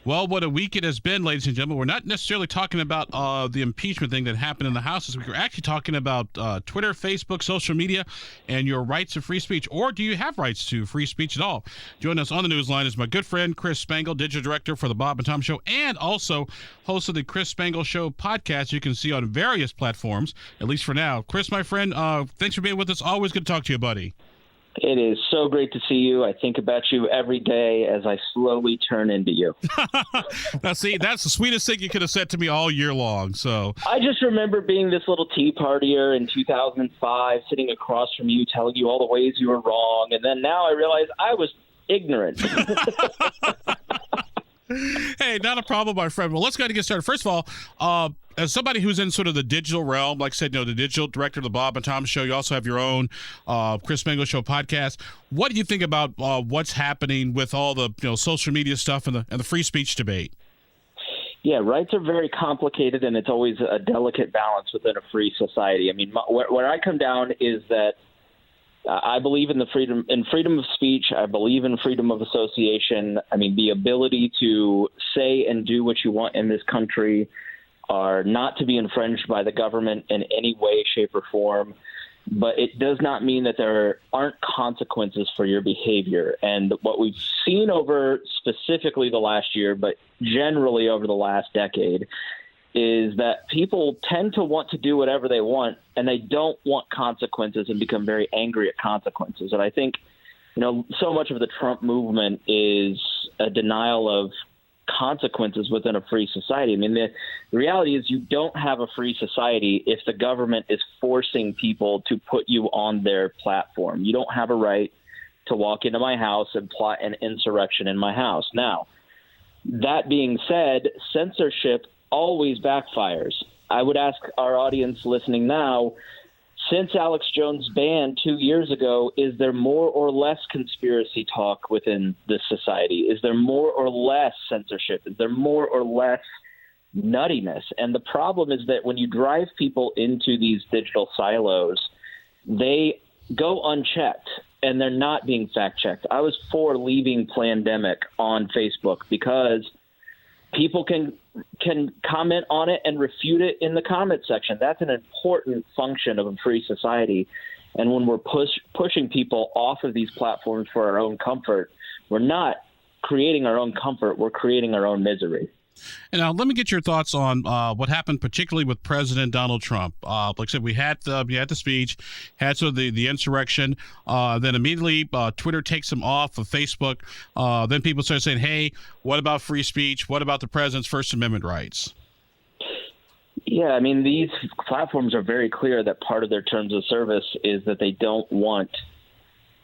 Well, what a week it has been, ladies and gentlemen. We're not necessarily talking about the impeachment thing that happened in the House this week. We're actually talking about Twitter, Facebook, social media, and your rights to free speech. Or do you have rights to free speech at all? Joining us on the news line is my good friend, Chris Spangle, digital director for the Bob and Tom Show, and also host of the Chris Spangle Show podcast you can see on various platforms, at least for now. Chris, my friend, thanks for being with us. Always good to talk to you, buddy. It is so great to see you. I think about you every day as I slowly turn into you. Now, see, that's the sweetest thing you could have said to me all year long. So I just remember being this little tea partier in 2005, sitting across from you, telling you all the ways you were wrong. And then now I realize I was ignorant. Hey, not a problem, my friend. Well, let's go ahead and get started. First of all, as somebody who's in sort of the digital realm, like I said, the digital director of the Bob and Tom Show, you also have your own Chris Spangle Show podcast. What do you think about what's happening with all the social media stuff and the free speech debate? Yeah, rights are very complicated, and it's always a delicate balance within a free society. I mean, where I come down is that I believe in freedom of speech. I believe in freedom of association. I mean, the ability to say and do what you want in this country are not to be infringed by the government in any way, shape, or form. But it does not mean that there aren't consequences for your behavior. And what we've seen over specifically the last year, but generally over the last decade, is that people tend to want to do whatever they want, and they don't want consequences and become very angry at consequences. And I think, so much of the Trump movement is a denial of consequences within a free society. I mean, the reality is you don't have a free society if the government is forcing people to put you on their platform. You don't have a right to walk into my house and plot an insurrection in my house. Now, that being said, censorship always backfires. I would ask our audience listening now, since Alex Jones' ban 2 years ago, is there more or less conspiracy talk within this society? Is there more or less censorship? Is there more or less nuttiness? And the problem is that when you drive people into these digital silos, they go unchecked and they're not being fact-checked. I was for leaving Plandemic on Facebook because people can comment on it and refute it in the comment section. That's an important function of a free society. And when we're pushing people off of these platforms for our own comfort, we're not creating our own comfort. We're creating our own misery. And now let me get your thoughts on what happened, particularly with President Donald Trump. Like I said, we had the speech, had sort of the insurrection. Then immediately Twitter takes him off of Facebook. Then people start saying, hey, what about free speech? What about the president's First Amendment rights? Yeah, I mean, these platforms are very clear that part of their terms of service is that they don't want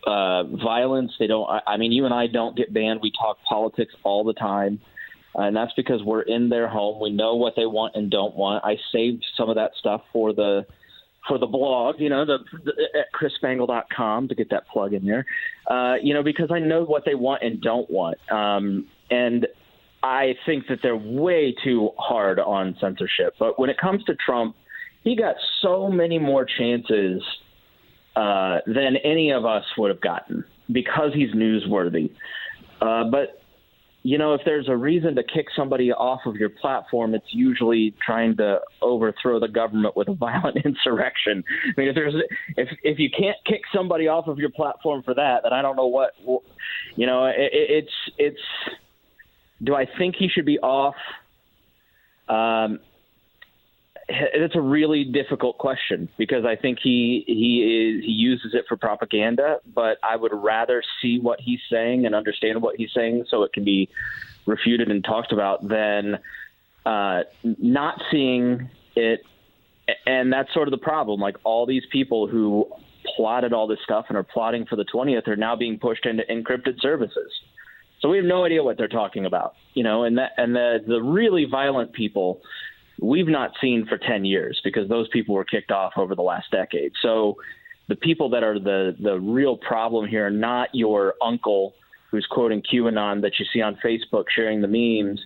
violence. They don't. I mean, you and I don't get banned. We talk politics all the time. And that's because we're in their home. We know what they want and don't want. I saved some of that stuff for the blog, at chrisspangle.com to get that plug in there, because I know what they want and don't want. And I think that they're way too hard on censorship. But when it comes to Trump, he got so many more chances than any of us would have gotten because he's newsworthy. But if there's a reason to kick somebody off of your platform, it's usually trying to overthrow the government with a violent insurrection. I mean, if you can't kick somebody off of your platform for that, then I don't know what. It's. Do I think he should be off? It's a really difficult question because I think he uses it for propaganda, but I would rather see what he's saying and understand what he's saying so it can be refuted and talked about than not seeing it. And that's sort of the problem. Like all these people who plotted all this stuff and are plotting for the 20th are now being pushed into encrypted services. So we have no idea what they're talking about, and the really violent people we've not seen for 10 years because those people were kicked off over the last decade. So the people that are the real problem here are not your uncle who's quoting QAnon that you see on Facebook sharing the memes.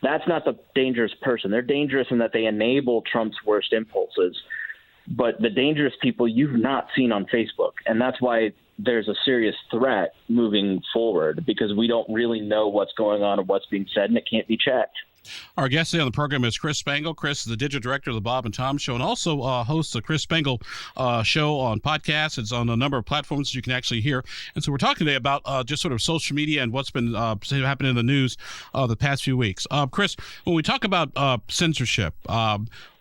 That's not the dangerous person. They're dangerous in that they enable Trump's worst impulses. But the dangerous people you've not seen on Facebook. And that's why there's a serious threat moving forward because we don't really know what's going on and what's being said, and it can't be checked. Our guest today on the program is Chris Spangle. Chris is the digital director of the Bob and Tom Show and also hosts the Chris Spangle Show on podcasts. It's on a number of platforms you can actually hear. And so we're talking today about just sort of social media and what's been happening in the news the past few weeks. Chris, when we talk about censorship,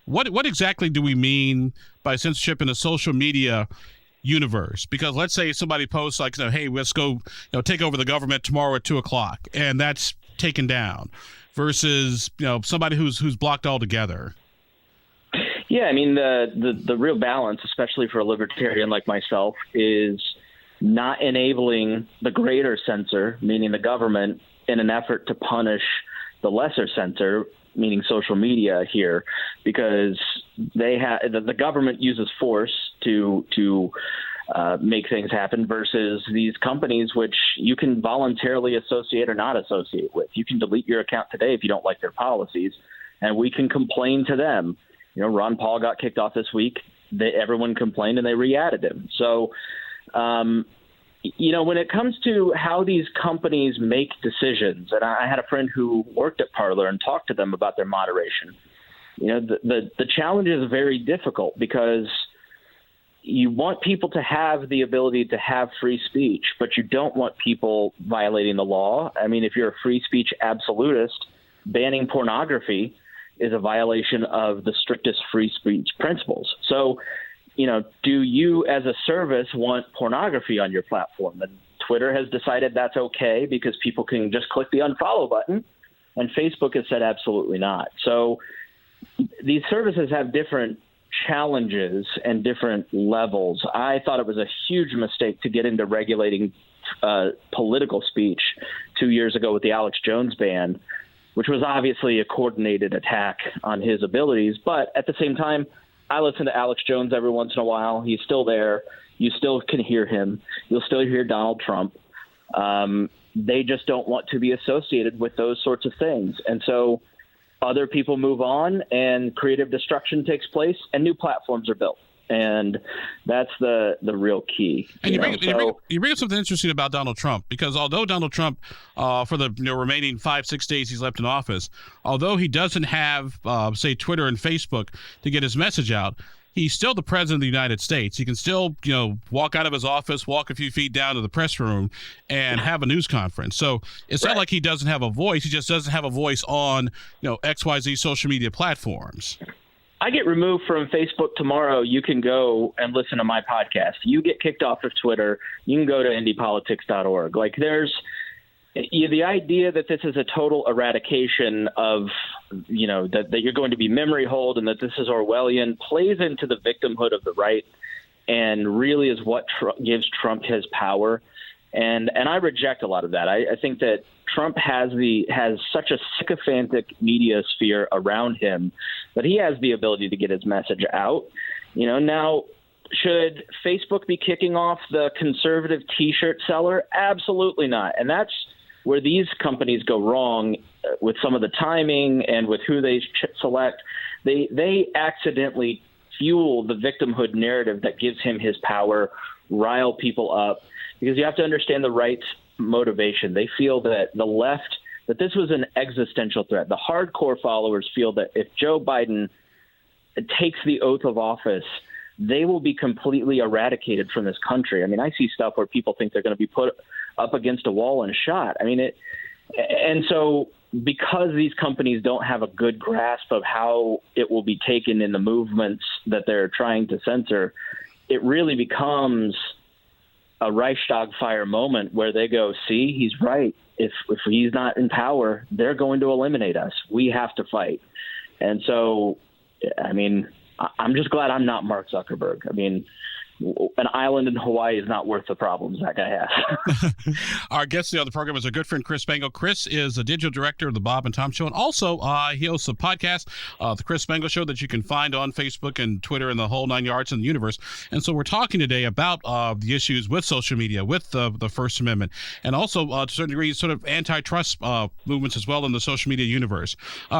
what exactly do we mean by censorship in the social media universe? Because let's say somebody posts like, hey, let's go take over the government tomorrow at 2:00, and that's taken down. Versus, somebody who's blocked altogether. Yeah, I mean, the real balance, especially for a libertarian like myself, is not enabling the greater censor, meaning the government, in an effort to punish the lesser censor, meaning social media here, because the government uses force to make things happen versus these companies, which you can voluntarily associate or not associate with. You can delete your account today if you don't like their policies, and we can complain to them. Ron Paul got kicked off this week. Everyone complained, and they re-added him. So, when it comes to how these companies make decisions, and I had a friend who worked at Parler and talked to them about their moderation. The challenge is very difficult because you want people to have the ability to have free speech, but you don't want people violating the law. I mean, if you're a free speech absolutist, banning pornography is a violation of the strictest free speech principles. So, do you as a service want pornography on your platform? And Twitter has decided that's okay because people can just click the unfollow button, and Facebook has said absolutely not. So these services have different challenges and different levels. I thought it was a huge mistake to get into regulating political speech 2 years ago with the Alex Jones ban, which was obviously a coordinated attack on his abilities. But at the same time, I listen to Alex Jones every once in a while. He's still there. You still can hear him. You'll still hear Donald Trump. They just don't want to be associated with those sorts of things. And so other people move on and creative destruction takes place and new platforms are built. And that's the real key. And you bring up something interesting about Donald Trump, because although Donald Trump, for the remaining 5-6 days he's left in office, although he doesn't have, say, Twitter and Facebook to get his message out, he's still the president of the United States. He can still, walk out of his office, walk a few feet down to the press room, and have a news conference. So it's not like he doesn't have a voice. He just doesn't have a voice on, XYZ social media platforms. I get removed from Facebook tomorrow. You can go and listen to my podcast. You get kicked off of Twitter. You can go to indiepolitics.org. Like the idea that this is a total eradication of, that you're going to be memory hold and that this is Orwellian plays into the victimhood of the right and really is what gives Trump his power. And I reject a lot of that. I think that Trump has such a sycophantic media sphere around him that he has the ability to get his message out. Now, should Facebook be kicking off the conservative T-shirt seller? Absolutely not. And that's where these companies go wrong with some of the timing and with who they select. They accidentally fuel the victimhood narrative that gives him his power, rile people up, because you have to understand the right's motivation. They feel that the left, that this was an existential threat. The hardcore followers feel that if Joe Biden takes the oath of office, they will be completely eradicated from this country. I mean, I see stuff where people think they're going to be put up against a wall and shot. I mean, and so because these companies don't have a good grasp of how it will be taken in the movements that they're trying to censor, it really becomes a Reichstag fire moment where they go, see, he's right. If he's not in power, they're going to eliminate us. We have to fight. And so, I mean, I'm just glad I'm not Mark Zuckerberg. I mean, an island in Hawaii is not worth the problems that guy has. Our guest on the program is our good friend Chris Spangle. Chris is the digital director of the Bob and Tom Show, and also he hosts a podcast, the Chris Spangle Show, that you can find on Facebook and Twitter and the whole 9 yards in the universe. And so we're talking today about the issues with social media, with the First Amendment, and also to a certain degree sort of antitrust movements as well in the social media universe.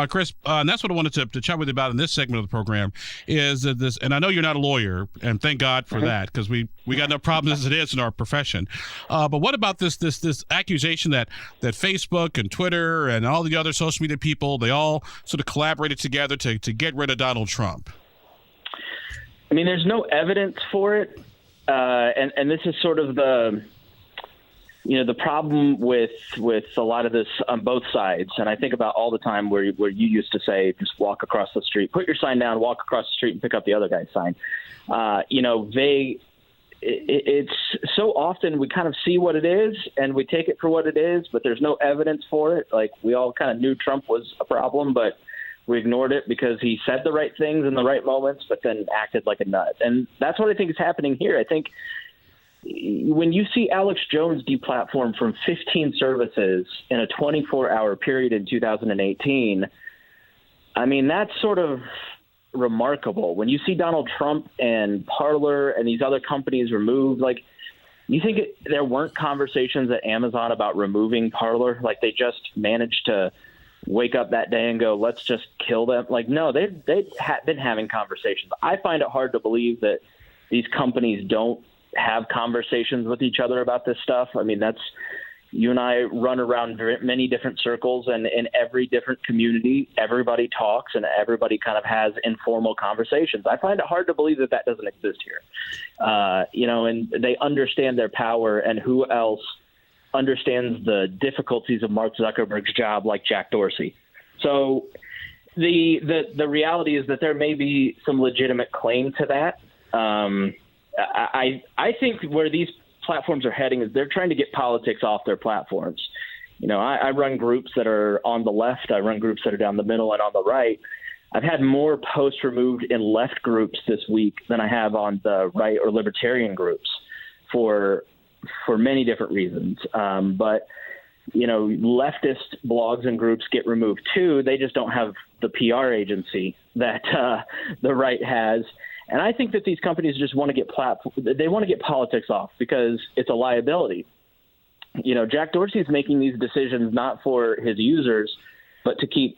Chris, and that's what I wanted to chat with you about in this segment of the program, is that this, and I know you're not a lawyer, and thank God for that. that because we got no problems as it is in our profession. But what about this accusation that Facebook and Twitter and all the other social media people, they all sort of collaborated together to get rid of Donald Trump? I mean, there's no evidence for it. And this is sort of the problem with a lot of this on both sides. And I think about all the time where you used to say, just walk across the street, put your sign down, walk across the street and pick up the other guy's sign. It's so often we kind of see what it is and we take it for what it is, but there's no evidence for it. Like, we all kind of knew Trump was a problem, but we ignored it because he said the right things in the right moments, but then acted like a nut. And that's what I think is happening here. I think when you see Alex Jones deplatformed from 15 services in a 24-hour period in 2018, I mean, that's sort of remarkable. When you see Donald Trump and Parler and these other companies removed, like, you think there weren't conversations at Amazon about removing Parler? Like, they just managed to wake up that day and go, let's just kill them? Like, no, they've been having conversations. I find it hard to believe that these companies don't have conversations with each other about this stuff. I mean, you and I run around many different circles, and in every different community, everybody talks and everybody kind of has informal conversations. I find it hard to believe that doesn't exist here. And they understand their power, and who else understands the difficulties of Mark Zuckerberg's job like Jack Dorsey. So the reality is that there may be some legitimate claim to that. I think where these platforms are heading is they're trying to get politics off their platforms. I run groups that are on the left. I run groups that are down the middle and on the right. I've had more posts removed in left groups this week than I have on the right or libertarian groups for many different reasons. But leftist blogs and groups get removed too. They just don't have the PR agency that the right has. And I think that these companies just want to get politics off because it's a liability. Jack Dorsey is making these decisions not for his users, but to keep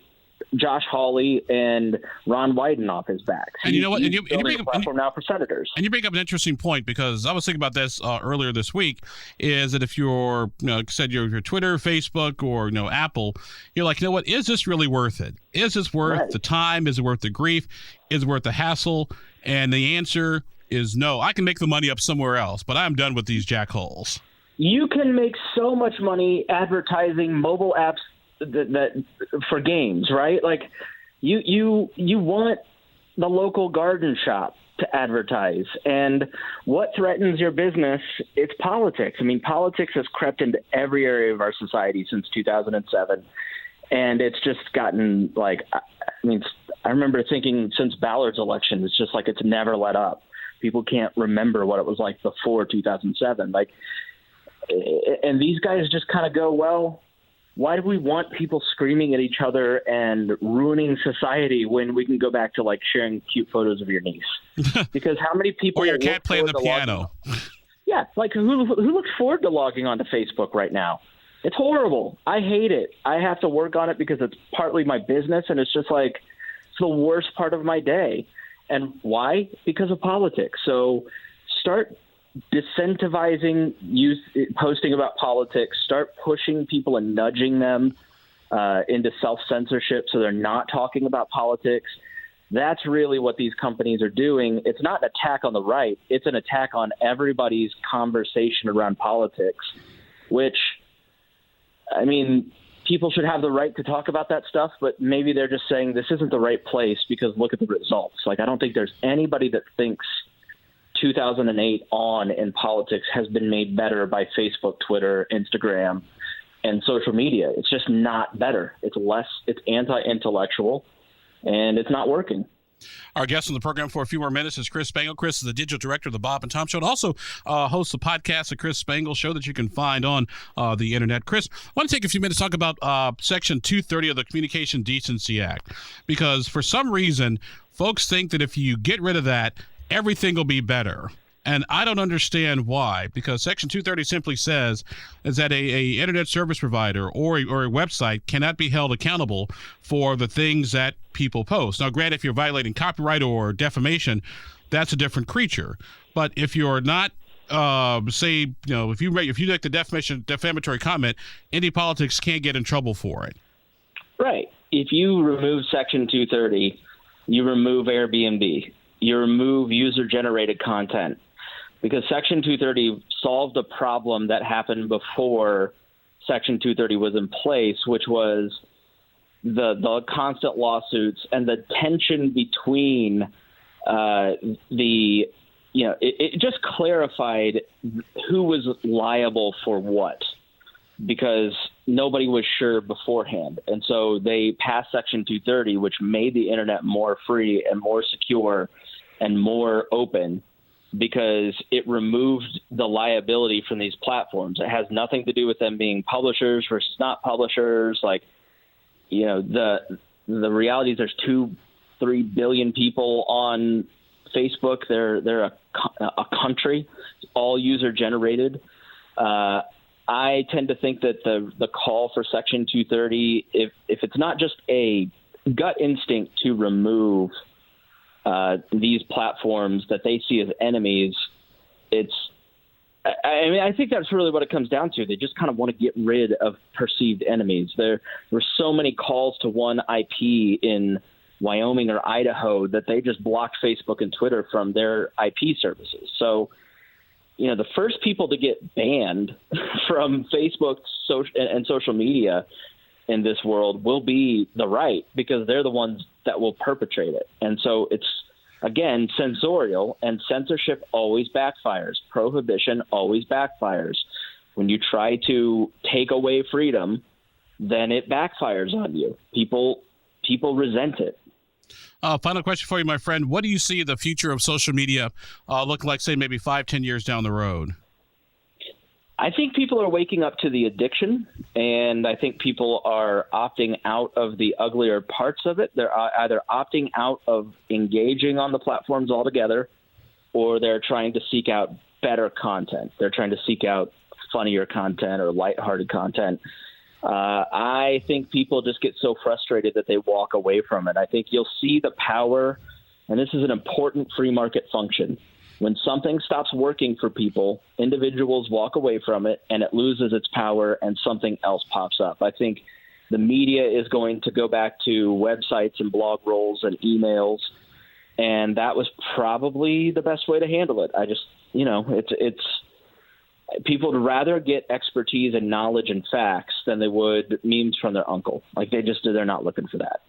Josh Hawley and Ron Wyden off his back. So and you know what? And you bring a platform now for senators. And you bring up an interesting point, because I was thinking about this earlier this week. Is that if you're, said your Twitter, Facebook, or Apple, you're like, what? Is this really worth it? Is this worth the time? Is it worth the grief? Is it worth the hassle? And the answer is no. I can make the money up somewhere else, but I'm done with these jackholes. You can make so much money advertising mobile apps that for games, right? Like, you want the local garden shop to advertise, and what threatens your business? It's politics. I mean, politics has crept into every area of our society since 2007, and it's just gotten I remember thinking since Ballard's election, it's just like it's never let up. People can't remember what it was like before 2007. And these guys just kind of go, well, why do we want people screaming at each other and ruining society when we can go back to sharing cute photos of your niece? Because how many people or your cat playing the piano? Yeah, who looks forward to logging onto Facebook right now? It's horrible. I hate it. I have to work on it because it's partly my business, and it's just it's the worst part of my day. And why? Because of politics. So start disincentivizing posting about politics. Start pushing people and nudging them into self-censorship so they're not talking about politics. That's really what these companies are doing. It's not an attack on the right. It's an attack on everybody's conversation around politics, which, I mean, people should have the right to talk about that stuff, but maybe they're just saying this isn't the right place because look at the results. I don't think there's anybody that thinks 2008 on in politics has been made better by Facebook, Twitter, Instagram, and social media. It's just not better. It's anti-intellectual, and it's not working. Our guest on the program for a few more minutes is Chris Spangle. Chris is the digital director of the Bob and Tom Show, and also hosts the podcast, The Chris Spangle Show, that you can find on the internet. Chris, I want to take a few minutes to talk about Section 230 of the Communication Decency Act, because for some reason, folks think that if you get rid of that, everything will be better. And I don't understand why, because Section 230 simply says is that a internet service provider or a website cannot be held accountable for the things that people post. Now, granted, if you're violating copyright or defamation, that's a different creature. But if you're not, say, if you make the defamatory comment, indie politics can't get in trouble for it. Right. If you remove Section 230, you remove Airbnb, you remove user-generated content, because Section 230 solved a problem that happened before Section 230 was in place, which was the constant lawsuits and the tension between it just clarified who was liable for what, because nobody was sure beforehand. And so they passed Section 230, which made the internet more free and more secure and more open, because it removed the liability from these platforms. It has nothing to do with them being publishers versus not publishers. The reality is there's 2-3 billion people on Facebook. They're a country, all user generated. I tend to think that the call for Section 230, if it's not just a gut instinct to remove these platforms that they see as enemies, I think that's really what it comes down to. They just kind of want to get rid of perceived enemies. There were so many calls to one IP in Wyoming or Idaho that they just blocked Facebook and Twitter from their IP services. So, the first people to get banned from Facebook and social media in this world will be the right, because they're the ones that will perpetrate it. And so it's, again, censorial, and censorship always backfires. Prohibition always backfires. When you try to take away freedom, then it backfires on you. People resent it. Final question for you, my friend. What do you see the future of social media looking like, say, maybe 5-10 years down the road? I think people are waking up to the addiction, and I think people are opting out of the uglier parts of it. They're either opting out of engaging on the platforms altogether, or they're trying to seek out better content. They're trying to seek out funnier content or lighthearted content. I think people just get so frustrated that they walk away from it. I think you'll see the power, and this is an important free market function. When something stops working for people, individuals walk away from it, and it loses its power, and something else pops up. I think the media is going to go back to websites and blog rolls and emails, and that was probably the best way to handle it. I just, it's people would rather get expertise and knowledge and facts than they would memes from their uncle. They're not looking for that.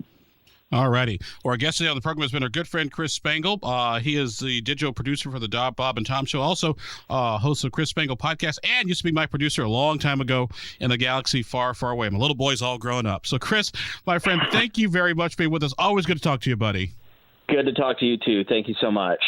All righty. Our guest today on the program has been our good friend Chris Spangle. He is the digital producer for the Bob and Tom Show, also host of Chris Spangle podcast, and used to be my producer a long time ago in a galaxy far, far away. My little boy's all grown up. So, Chris, my friend, thank you very much for being with us. Always good to talk to you, buddy. Good to talk to you, too. Thank you so much.